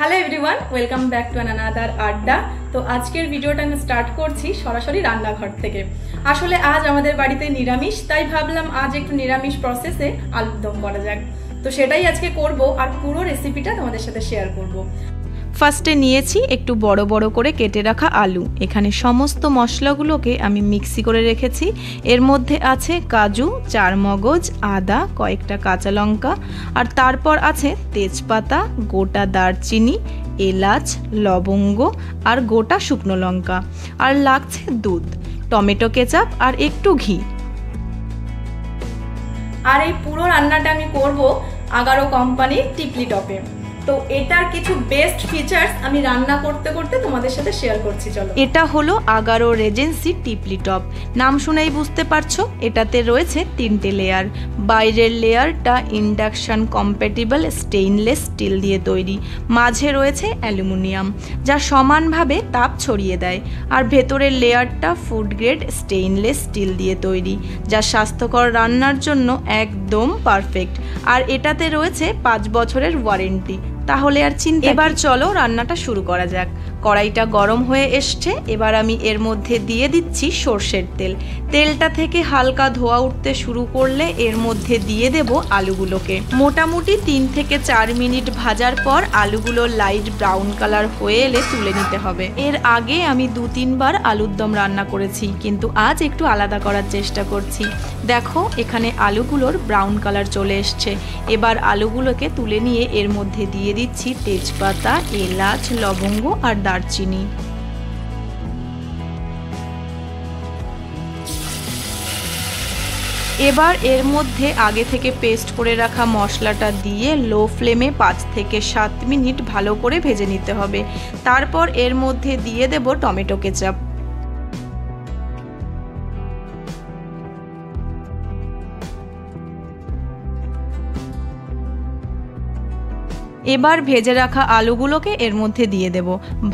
Hello everyone, welcome back to another আড্ডা। তো আজকের ভিডিওটা আমি স্টার্ট করছি সরাসরি রান্নাঘর থেকে। আসলে আজ আমাদের বাড়িতে নিরামিষ, তাই ভাবলাম আজ একটু নিরামিষ প্রসেসে আলুর দম করা যাক। তো সেটাই আজকে করব আর পুরো রেসিপিটা তোমাদের সাথে শেয়ার করব। ফার্স্টে নিয়েছি একটু বড় বড় করে কেটে রাখা আলু। এখানে সমস্ত মশলাগুলোকে আমি মিক্সি করে রেখেছি। এর মধ্যে আছে কাজু, চারমগজ, আদা, কয়েকটা কাঁচা লঙ্কা, আর তারপর আছে তেজপাতা, গোটা দারচিনি, এলাচ, লবঙ্গ আর গোটা শুকনো লঙ্কা, আর লাগছে দুধ, টমেটো কেচাপ আর একটু ঘি। আর এই পুরো রান্নাটা আমি করব আগারো কোম্পানির টিপলি টপে। তো এটার কিছু বেস্ট ফিচার্স আমি রান্না করতে করতে তোমাদের সাথে শেয়ার করছি। চলো, এটা হলো আগারো রেজেন্সি টিপলি টপ। নাম শুনেই বুঝতে পারছো এটাতে রয়েছে 3টে লেয়ার। বাইরের লেয়ারটা ইন্ডাকশন কম্প্যাটিবল স্টেইনলেস স্টিল দিয়ে তৈরি, মাঝে রয়েছে অ্যালুমিনিয়াম যা সমানভাবে তাপ ছড়িয়ে দেয়, আর ভেতরের লেয়ারটা ফুড গ্রেড স্টেইনলেস স্টিল দিয়ে তৈরি, যা স্বাস্থ্যকর রান্নার জন্য একদম পারফেক্ট। আর এটাতে রয়েছে 5 বছরের ওয়ারেন্টি। তাহলে আর চিন্তা। এবার চলো রান্নাটা শুরু করা যাক। কড়াইটা গরম হয়ে এসছে। এবার আমি এর মধ্যে দিয়ে দিচ্ছি সর্ষের তেল। তেলটা থেকে হালকা ধোয়া উঠতে শুরু করলে এর মধ্যে দিয়ে দেব আলুগুলোকে। মোটামুটি 3 থেকে 4 মিনিট ভাজার পর আলুগুলো লাইট ব্রাউন কালার হয়ে এলে তুলে নিতে হবে। এর আগে আমি 2-3 বার আলুর দম রান্না করেছি, কিন্তু আজ একটু আলাদা করার চেষ্টা করছি। দেখো এখানে আলুগুলোর ব্রাউন কালার চলে এসছে। এবার আলুগুলোকে তুলে নিয়ে এর মধ্যে দিয়ে দিচ্ছি তেজপাতা, এলাচ, লবঙ্গ আর দারচিনি। এবার এর মধ্যে আগে থেকে পেস্ট করে রাখা মশলাটা দিয়ে লো ফ্লেমে 5 থেকে 7 মিনিট ভালো করে ভেজে নিতে হবে। তারপর এর মধ্যে দিয়ে দেব টমেটো কেচাপ। এবার ভেজে রাখা আলুগুলোকে এর মধ্যে দিয়ে দেব।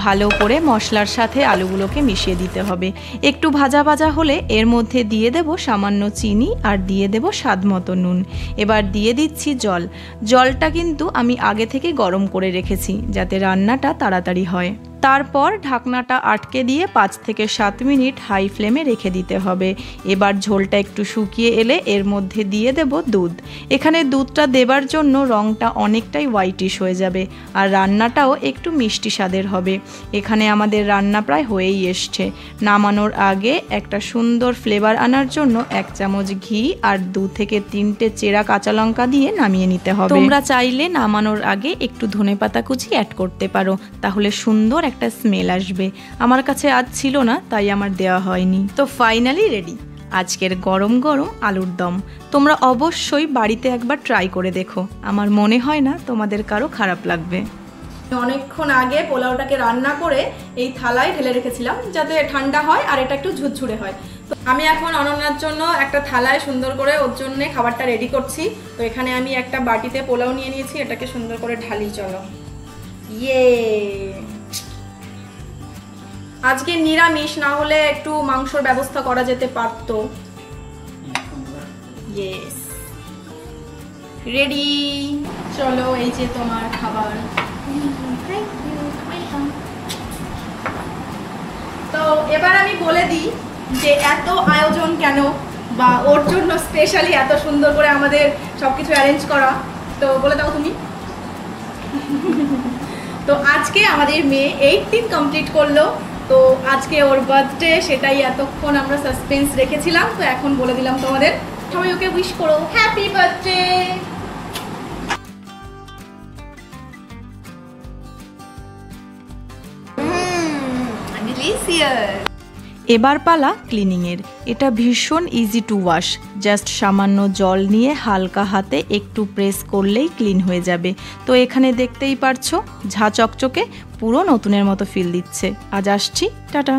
ভালো করে মশলার সাথে আলুগুলোকে মিশিয়ে দিতে হবে। একটু ভাজা ভাজা হলে এর মধ্যে দিয়ে দেব সামান্য চিনি আর দিয়ে দেব স্বাদমতো নুন। এবার দিয়ে দিচ্ছি জল। জলটা কিন্তু আমি আগে থেকে গরম করে রেখেছি যাতে রান্নাটা তাড়াতাড়ি হয়। তারপর ঢাকনাটা আটকে দিয়ে 5 থেকে 7 মিনিট হাই ফ্লেমে রেখে দিতে হবে। এবার ঝোলটা একটু শুকিয়ে এলে এর মধ্যে দিয়ে দেব দুধ। এখানে দুধটা দেবার জন্য রঙটা অনেকটাই হোয়াইটিশ হয়ে যাবে আর রান্নাটাও একটু মিষ্টি স্বাদের হবে। এখানে আমাদের রান্না প্রায় হয়েই এসছে। নামানোর আগে একটা সুন্দর ফ্লেভার আনার জন্য 1 চামচ ঘি আর 2 থেকে 3টে চেরা কাঁচা লঙ্কা দিয়ে নামিয়ে নিতে হবে। তোমরা চাইলে নামানোর আগে একটু ধনেপাতা কুচি অ্যাড করতে পারো, তাহলে সুন্দর একটা স্মেল আসবে। আমার কাছে আজ ছিল না, তাই আমার দেওয়া হয়নি। তো ফাইনালি রেডি আজকের গরম গরম আলুর দম। তোমরা অবশ্যই বাড়িতে একবার ট্রাই করে দেখো। আমার মনে হয় না তোমাদের কারো খারাপ লাগবে। অনেকক্ষণ আগে পোলাওটাকে রান্না করে এই থালায় ঢেলে রেখেছিলাম যাতে ঠান্ডা হয় আর এটা একটু ঝুরঝুরে হয়। তো আমি এখন অনন্যার জন্য একটা থালায় সুন্দর করে ওর জন্য খাবারটা রেডি করছি। তো এখানে আমি একটা বাটিতে পোলাও নিয়ে নিয়েছি, এটাকে সুন্দর করে ঢালি। চলো, ইয়ে আজকে নিরামিষ, না হলে একটু মাংসর ব্যবস্থা করা যেতে পারতো। Yes, ready. চলো, এই যে তোমার খাবার। তো এবার আমি বলে দিই যে এত আয়োজন কেন, বা ওর জন্য স্পেশালি এত সুন্দর করে আমাদের সবকিছু অ্যারেঞ্জ করা। তো বলে দাও তুমি। তো আজকে আমাদের মেয়ে 18 কমপ্লিট করলো। তো আজকে ওর বার্থডে, সেটাই এতক্ষণ আমরা সাসপেন্স রেখেছিলাম। তো এখন বলে দিলাম তোমাদের। সবাই ওকে উইশ করো, হ্যাপি বার্থডে। এবার পালা ক্লিনিংয়ের। এটা ভীষণ ইজি টু ওয়াশ। জাস্ট সামান্য জল নিয়ে হালকা হাতে একটু প্রেস করলেই ক্লিন হয়ে যাবে। তো এখানে দেখতেই পারছো ঝা চকচকে, পুরো নতুনের মতো ফিল দিচ্ছে। আজ আসছি, টাটা।